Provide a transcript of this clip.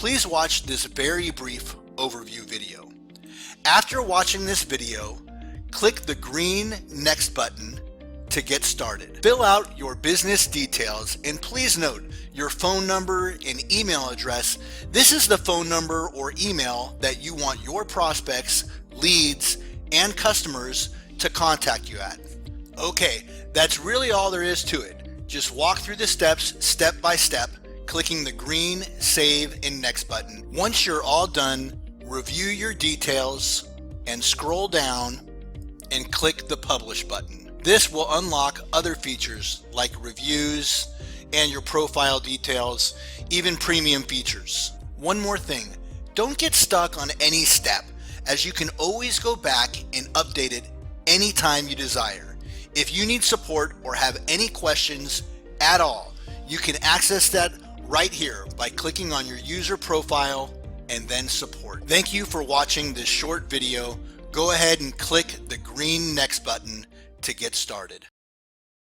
please watch this very brief overview video. After watching this video, click the green Next button to get started. Fill out your business details and please note your phone number and email address. This is the phone number or email that you want your prospects, leads, and customers to contact you at. Okay, that's really all there is to it. Just walk through the steps step by step, clicking the green Save and Next button. Once you're all done, review your details and scroll down and click the Publish button. This will unlock other features like reviews and your profile details, even premium features. One more thing, don't get stuck on any step, as you can always go back and update it anytime you desire. If you need support or have any questions at all, you can access that right here by clicking on your user profile and then support. Thank you for watching this short video. Go ahead and click the green Next button to get started.